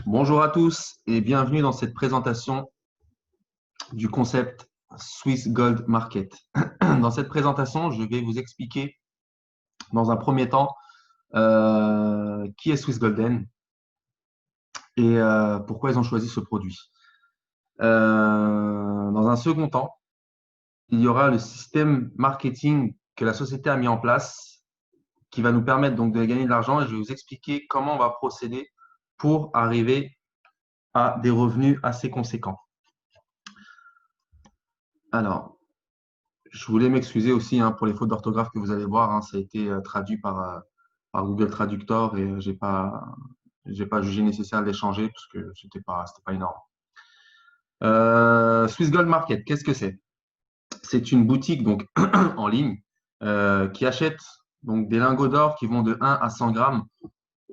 Bonjour à tous et bienvenue dans cette présentation du concept Swiss Gold Market. Dans cette présentation, je vais vous expliquer dans un premier temps qui est Swiss Golden et pourquoi ils ont choisi ce produit. Dans un second temps, il y aura le système marketing que la société a mis en place qui va nous permettre donc de gagner de l'argent et je vais vous expliquer comment on va procéder pour arriver à des revenus assez conséquents. Alors, je voulais m'excuser aussi pour les fautes d'orthographe que vous allez voir. Ça a été traduit par Google Traductor et j'ai pas jugé nécessaire de les changer parce que c'était pas énorme. Swiss Gold Market, qu'est-ce que c'est? C'est une boutique donc en ligne qui achète donc des lingots d'or qui vont de 1 à 100 grammes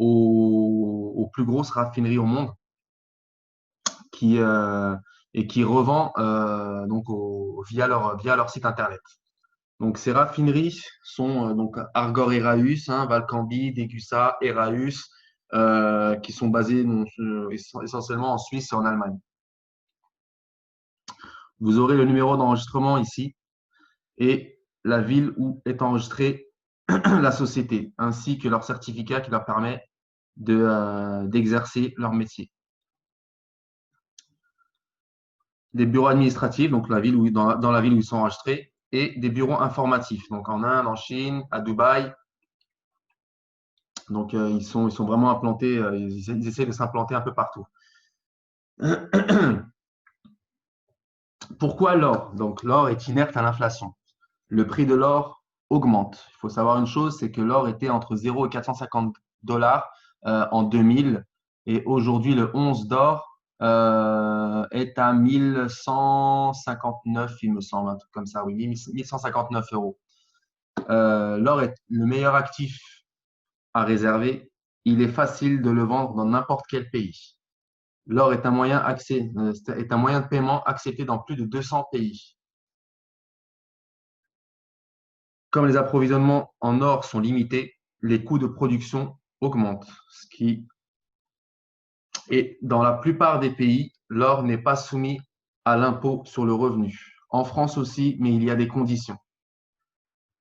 aux plus grosses raffineries au monde qui, et qui revend donc via leur site internet. Donc, ces raffineries sont donc Argor Eraeus, Valcambi, Degussa, Eraeus, qui sont basées essentiellement en Suisse et en Allemagne. Vous aurez le numéro d'enregistrement ici et la ville où est enregistrée la société, ainsi que leur certificat qui leur permet d'exercer leur métier. Des bureaux administratifs, donc dans la ville où ils sont enregistrés, et des bureaux informatifs, donc en Inde, en Chine, à Dubaï. Donc, ils sont vraiment implantés, ils essaient de s'implanter un peu partout. Pourquoi l'or? Donc, l'or est inerte à l'inflation. Le prix de l'or augmente. Il faut savoir une chose, c'est que l'or était entre 0 et 450 dollars en 2000 et aujourd'hui, le 11 d'or est à 1159, il me semble, un truc comme ça, oui, 1159 euros. L'or est le meilleur actif à réserver. Il est facile de le vendre dans n'importe quel pays. L'or est un est un moyen de paiement accepté dans plus de 200 pays. Comme les approvisionnements en or sont limités, les coûts de production augmentent. Et dans la plupart des pays, l'or n'est pas soumis à l'impôt sur le revenu. En France aussi, mais il y a des conditions.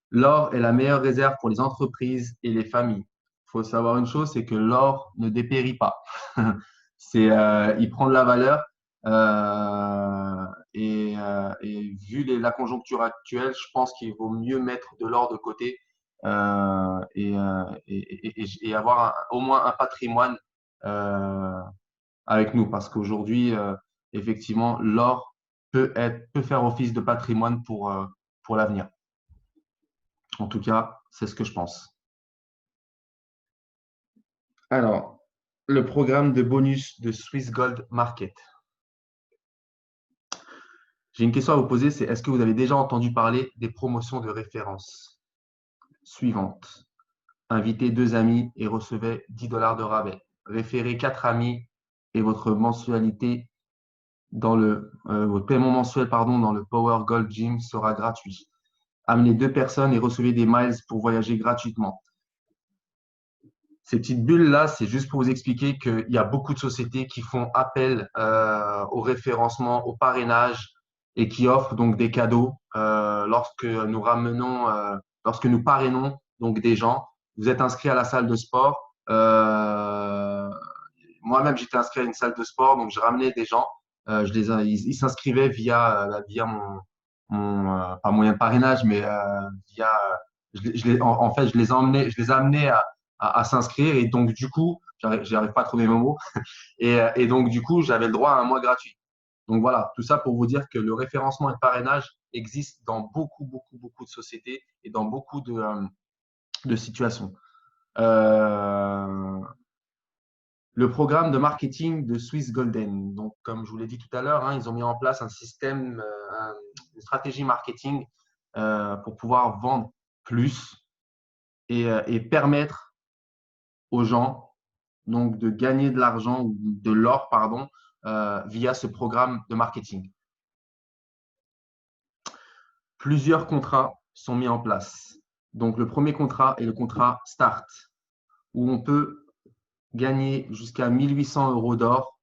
L'or est la meilleure réserve pour les entreprises et les familles. Il faut savoir une chose, c'est que l'or ne dépérit pas. Il prend de la valeur et vu la conjoncture actuelle, je pense qu'il vaut mieux mettre de l'or de côté et avoir au moins un patrimoine euh, avec nous parce qu'aujourd'hui, effectivement, l'or peut faire office de patrimoine pour l'avenir. En tout cas, c'est ce que je pense. Alors, le programme de bonus de Swiss Gold Market. J'ai une question à vous poser, c'est est-ce que vous avez déjà entendu parler des promotions de référence suivantes? Invitez 2 amis et recevez 10 dollars de rabais. Référez 4 amis et votre mensualité votre paiement mensuel dans le Power Gold Gym sera gratuit. Amenez 2 personnes et recevez des miles pour voyager gratuitement. Ces petites bulles-là, c'est juste pour vous expliquer qu'il y a beaucoup de sociétés qui font appel au référencement, au parrainage et qui offrent donc des cadeaux lorsque nous parrainons donc des gens. Vous êtes inscrit à la salle de sport. Moi-même, j'étais inscrit à une salle de sport, donc je ramenais des gens. Ils s'inscrivaient via pas moyen de parrainage, mais via, en fait, je les amenais à s'inscrire. Et donc, du coup, j'arrive pas à trouver mes mots. Et donc, du coup, j'avais le droit à un mois gratuit. Donc, voilà, tout ça pour vous dire que le référencement et le parrainage existe dans beaucoup de sociétés et dans beaucoup de situations. Euh, le programme de marketing de Swiss Golden. Donc, comme je vous l'ai dit tout à l'heure, ils ont mis en place un système, une stratégie marketing pour pouvoir vendre plus et permettre aux gens donc de gagner de l'argent ou de l'or, pardon, via ce programme de marketing. Plusieurs contrats sont mis en place. Donc, le premier contrat est le contrat Start, où on peut gagner jusqu'à 1800 euros d'or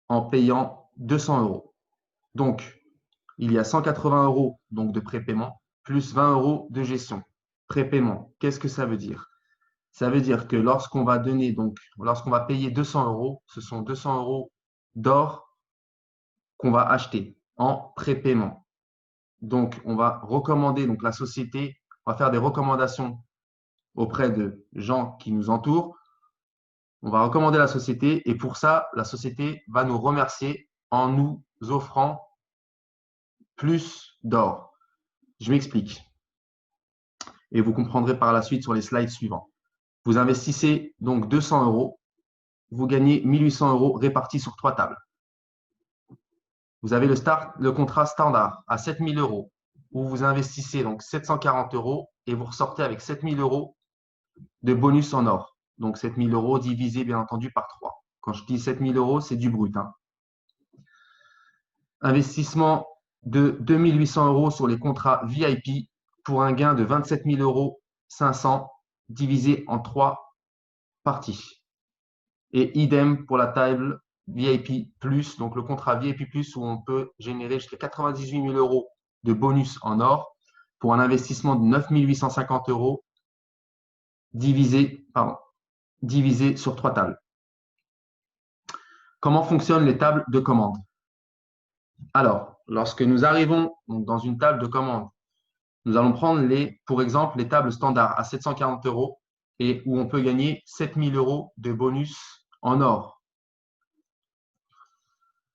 en payant 200 euros. Donc, il y a 180 euros donc, de prépaiement plus 20 euros de gestion. Prépaiement, qu'est-ce que ça veut dire? Ça veut dire que lorsqu'on va donner, donc, lorsqu'on va payer 200 euros, ce sont 200 euros d'or qu'on va acheter en prépaiement. Donc, on va recommander, donc la société, on va faire des recommandations auprès de gens qui nous entourent. On va recommander la société et pour ça, la société va nous remercier en nous offrant plus d'or. Je m'explique et vous comprendrez par la suite sur les slides suivants. Vous investissez donc 200 euros, vous gagnez 1800 euros répartis sur 3 tables. Vous avez le contrat standard à 7000 euros où vous investissez donc 740 euros et vous ressortez avec 7000 euros de bonus en or. Donc 7000 euros divisé bien entendu par 3. Quand je dis 7000 euros, c'est du brut. Investissement de 2800 euros sur les contrats VIP pour un gain de 27 500 euros divisé en 3 parties. Et idem pour la table VIP+, donc le contrat VIP+, où on peut générer jusqu'à 98 000 euros de bonus en or pour un investissement de 9 850 euros divisé sur 3 tables. Comment fonctionnent les tables de commande? Alors, lorsque nous arrivons dans une table de commande, nous allons prendre, pour exemple, les tables standards à 740 euros et où on peut gagner 7 000 euros de bonus en or.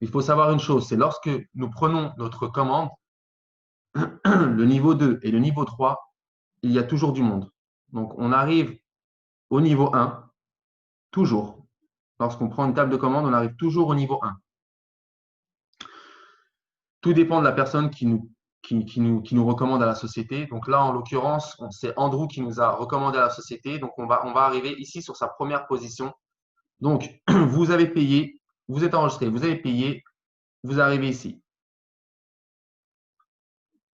Il faut savoir une chose, c'est lorsque nous prenons notre commande, le niveau 2 et le niveau 3, il y a toujours du monde. Donc, on arrive au niveau 1, toujours. Lorsqu'on prend une table de commande, on arrive toujours au niveau 1. Tout dépend de la personne qui nous recommande à la société. Donc là, en l'occurrence, c'est Andrew qui nous a recommandé à la société. Donc, on va arriver ici sur sa première position. Donc, vous avez payé, vous êtes enregistré, vous avez payé, vous arrivez ici.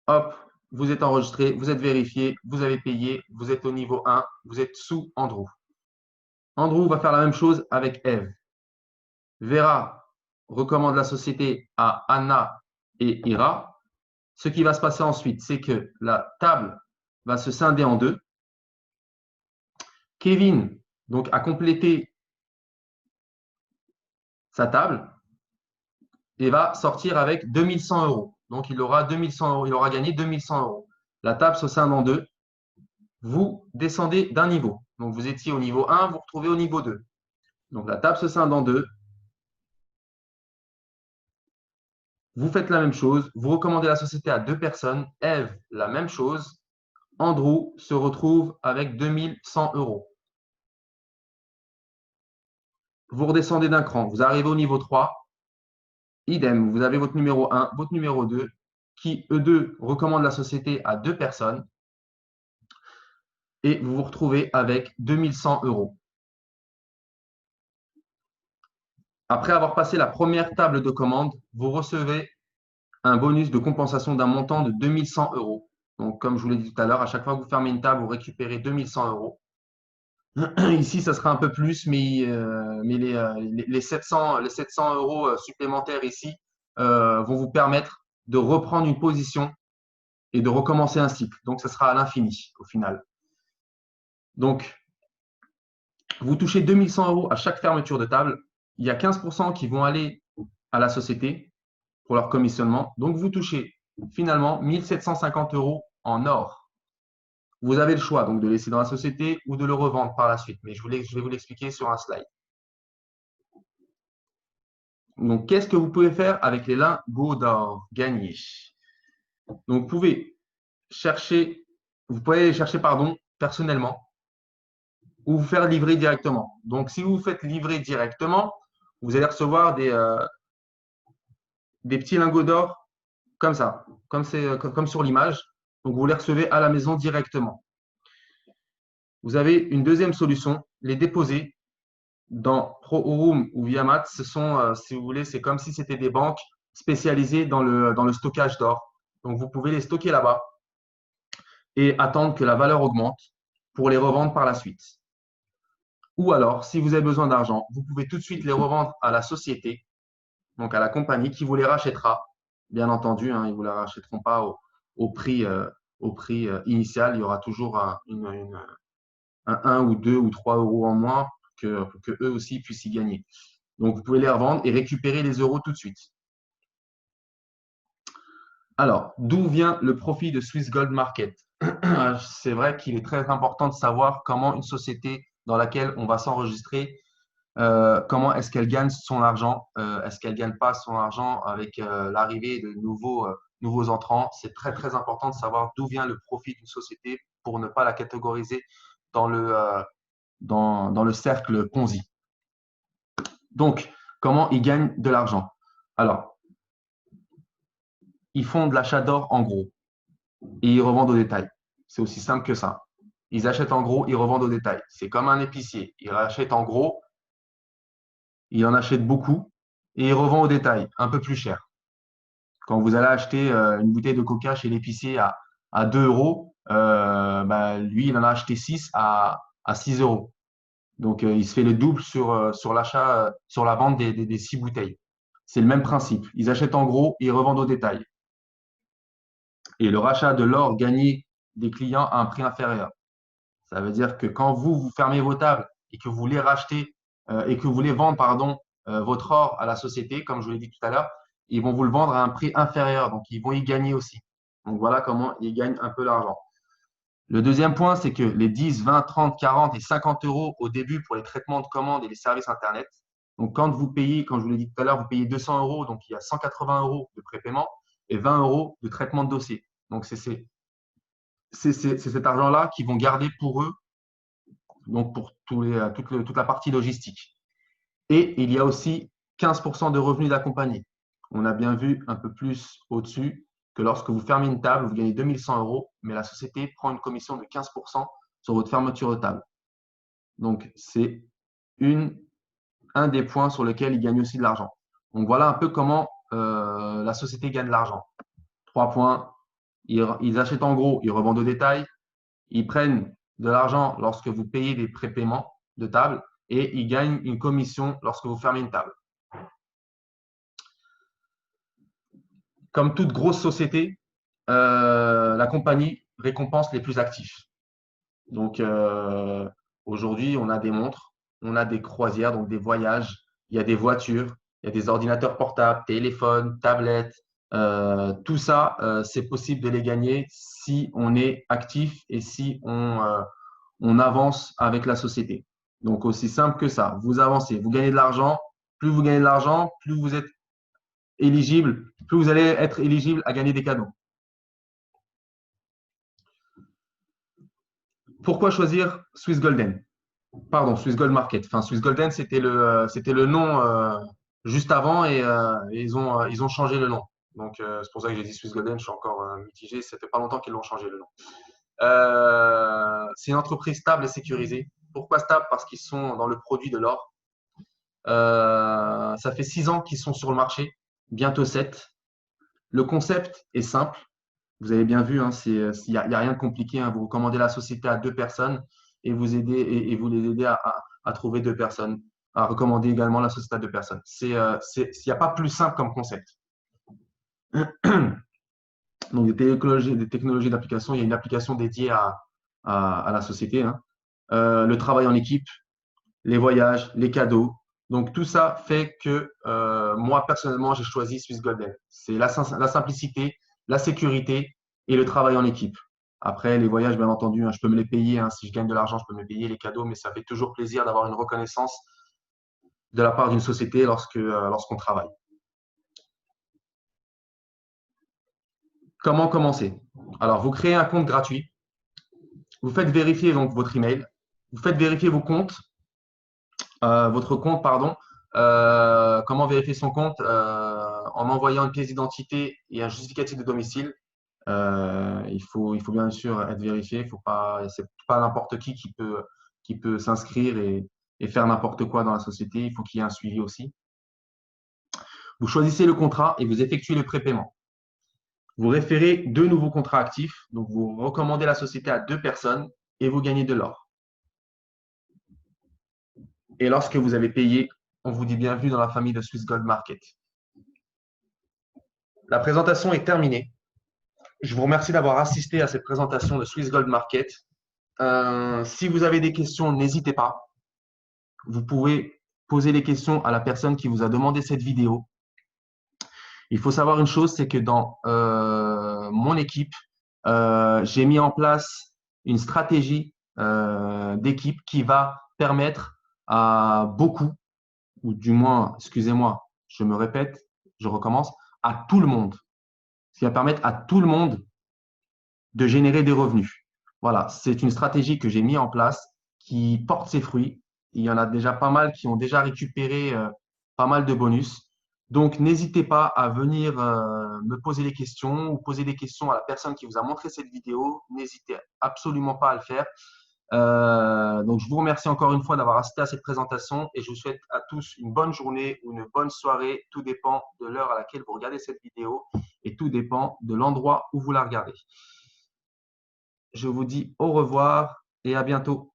Hop, vous êtes enregistré, vous êtes vérifié, vous avez payé, vous êtes au niveau 1, vous êtes sous Andrew. Andrew va faire la même chose avec Eve. Vera recommande la société à Anna et Ira. Ce qui va se passer ensuite, c'est que la table va se scinder en deux. Kevin donc, a complété sa table et va sortir avec 2100 euros. Donc, il aura 2100 euros, il aura gagné 2100 euros. La table se scinde en deux. Vous descendez d'un niveau. Donc, vous étiez au niveau 1, vous retrouvez au niveau 2. Donc, la table se scinde en deux. Vous faites la même chose. Vous recommandez la société à 2 personnes. Eve, la même chose. Andrew se retrouve avec 2100 euros. Vous redescendez d'un cran. Vous arrivez au niveau 3. Idem, vous avez votre numéro 1, votre numéro 2, qui, eux deux, recommandent la société à 2 personnes. Et vous vous retrouvez avec 2100 euros. Après avoir passé la première table de commande, vous recevez un bonus de compensation d'un montant de 2100 euros. Donc, comme je vous l'ai dit tout à l'heure, à chaque fois que vous fermez une table, vous récupérez 2100 euros. Ici, ça sera un peu plus, mais les 700 euros supplémentaires ici vont vous permettre de reprendre une position et de recommencer un cycle. Donc, ça sera à l'infini au final. Donc, vous touchez 2100 euros à chaque fermeture de table. Il y a 15% qui vont aller à la société pour leur commissionnement. Donc, vous touchez finalement 1750 euros en or. Vous avez le choix donc de laisser dans la société ou de le revendre par la suite. Mais je vais vous l'expliquer sur un slide. Donc, qu'est-ce que vous pouvez faire avec les lingots d'or gagnés? Donc, vous pouvez les chercher personnellement ou vous faire livrer directement. Donc, si vous vous faites livrer directement, vous allez recevoir des petits lingots d'or comme ça, comme sur l'image. Donc, vous les recevez à la maison directement. Vous avez une deuxième solution, les déposer dans ProRoom ou Viamat. Ce sont, si vous voulez, c'est comme si c'était des banques spécialisées dans le stockage d'or. Donc, vous pouvez les stocker là-bas et attendre que la valeur augmente. pour les revendre par la suite. Ou alors, si vous avez besoin d'argent, vous pouvez tout de suite les revendre à la société, donc à la compagnie qui vous les rachètera. Bien entendu, hein, ils ne vous les rachèteront pas au prix, initial. Il y aura toujours un 1 ou 2 ou 3 euros en moins pour que eux aussi puissent y gagner. Donc, vous pouvez les revendre et récupérer les euros tout de suite. Alors, d'où vient le profit de Swiss Gold Market? C'est vrai qu'il est très important de savoir comment une société dans laquelle on va s'enregistrer, comment est-ce qu'elle gagne son argent. Est-ce qu'elle ne gagne pas son argent avec l'arrivée de nouveaux entrants? C'est très, très important de savoir d'où vient le profit d'une société pour ne pas la catégoriser dans le cercle Ponzi. Donc, comment ils gagnent de l'argent? Alors, ils font de l'achat d'or en gros et ils revendent au détail. C'est aussi simple que ça. Ils achètent en gros, ils revendent au détail. C'est comme un épicier. Il rachète en gros, il en achète beaucoup et il revend au détail, un peu plus cher. Quand vous allez acheter une bouteille de coca chez l'épicier à 2 euros, lui, il en a acheté 6 à 6 euros. Donc, il se fait le double sur l'achat, sur la vente des 6 bouteilles. C'est le même principe. Ils achètent en gros et ils revendent au détail. Et le rachat de l'or gagné des clients à un prix inférieur. Ça veut dire que quand vous fermez vos tables et que vous voulez racheter et que vous voulez vendre votre or à la société, comme je vous l'ai dit tout à l'heure, ils vont vous le vendre à un prix inférieur. Donc, ils vont y gagner aussi. Donc, voilà comment ils gagnent un peu l'argent. Le deuxième point, c'est que les 10, 20, 30, 40 et 50 euros au début pour les traitements de commandes et les services Internet. Donc, quand vous payez, comme je vous l'ai dit tout à l'heure, vous payez 200 euros, donc il y a 180 euros de prépaiement et 20 euros de traitement de dossier. Donc, c'est cet argent-là qu'ils vont garder pour eux, donc pour toute la partie logistique. Et il y a aussi 15% de revenus d'accompagné. On a bien vu un peu plus au-dessus que lorsque vous fermez une table, vous gagnez 2100 euros, mais la société prend une commission de 15% sur votre fermeture de table. Donc, c'est un des points sur lesquels ils gagnent aussi de l'argent. Donc, voilà un peu comment la société gagne de l'argent. 3 points. Ils achètent en gros, ils revendent au détail. Ils prennent de l'argent lorsque vous payez des prépaiements de table et ils gagnent une commission lorsque vous fermez une table. Comme toute grosse société, la compagnie récompense les plus actifs. Donc, aujourd'hui, on a des montres, on a des croisières, donc des voyages, il y a des voitures, il y a des ordinateurs portables, téléphones, tablettes. Tout ça, c'est possible de les gagner si on est actif et si on avance avec la société. Donc, aussi simple que ça. Vous avancez, vous gagnez de l'argent. Plus vous gagnez de l'argent, plus vous êtes éligible, plus vous allez être éligible à gagner des cadeaux. Pourquoi choisir Swiss Golden? Pardon, Swiss Gold Market. Enfin, Swiss Golden, c'était le nom juste avant et ils ont changé le nom. Donc, c'est pour ça que j'ai dit Swiss Golden. Je suis encore mitigé. Ça fait pas longtemps qu'ils l'ont changé le nom. C'est une entreprise stable et sécurisée. Pourquoi stable? Parce qu'ils sont dans le produit de l'or. Ça fait 6 ans qu'ils sont sur le marché, bientôt 7. Le concept est simple. Vous avez bien vu, hein, il n'y a rien de compliqué. Hein. Vous recommandez la société à 2 personnes et vous les aidez à trouver 2 personnes, à recommander également la société à 2 personnes. Il n'y a pas plus simple comme concept. Donc, des technologies d'application, il y a une application dédiée à la société. Hein. Le travail en équipe, les voyages, les cadeaux. Donc, tout ça fait que moi, personnellement, j'ai choisi Swiss Golden. C'est la simplicité, la sécurité et le travail en équipe. Après, les voyages, bien entendu, hein, je peux me les payer. Hein, si je gagne de l'argent, je peux me les payer, les cadeaux, mais ça fait toujours plaisir d'avoir une reconnaissance de la part d'une société lorsqu'on travaille. Comment commencer? Alors, vous créez un compte gratuit. Vous faites vérifier donc votre email. Vous faites vérifier votre compte, pardon. Comment vérifier son compte? En envoyant une pièce d'identité et un justificatif de domicile. Il faut bien sûr être vérifié. C'est pas n'importe qui peut s'inscrire et faire n'importe quoi dans la société. Il faut qu'il y ait un suivi aussi. Vous choisissez le contrat et vous effectuez le prépaiement. Vous référez 2 nouveaux contrats actifs. Donc, vous recommandez la société à 2 personnes et vous gagnez de l'or. Et lorsque vous avez payé, on vous dit bienvenue dans la famille de Swiss Gold Market. La présentation est terminée. Je vous remercie d'avoir assisté à cette présentation de Swiss Gold Market. Si vous avez des questions, n'hésitez pas. Vous pouvez poser les questions à la personne qui vous a demandé cette vidéo. Il faut savoir une chose, c'est que dans mon équipe, j'ai mis en place une stratégie d'équipe qui va permettre à beaucoup, ou du moins, excusez-moi, je me répète, je recommence, à tout le monde, ce qui va permettre à tout le monde de générer des revenus. Voilà, c'est une stratégie que j'ai mis en place qui porte ses fruits. Il y en a déjà pas mal qui ont déjà récupéré pas mal de bonus. Donc, n'hésitez pas à venir me poser des questions ou poser des questions à la personne qui vous a montré cette vidéo. N'hésitez absolument pas à le faire. Donc, je vous remercie encore une fois d'avoir assisté à cette présentation et je vous souhaite à tous une bonne journée ou une bonne soirée. Tout dépend de l'heure à laquelle vous regardez cette vidéo et tout dépend de l'endroit où vous la regardez. Je vous dis au revoir et à bientôt.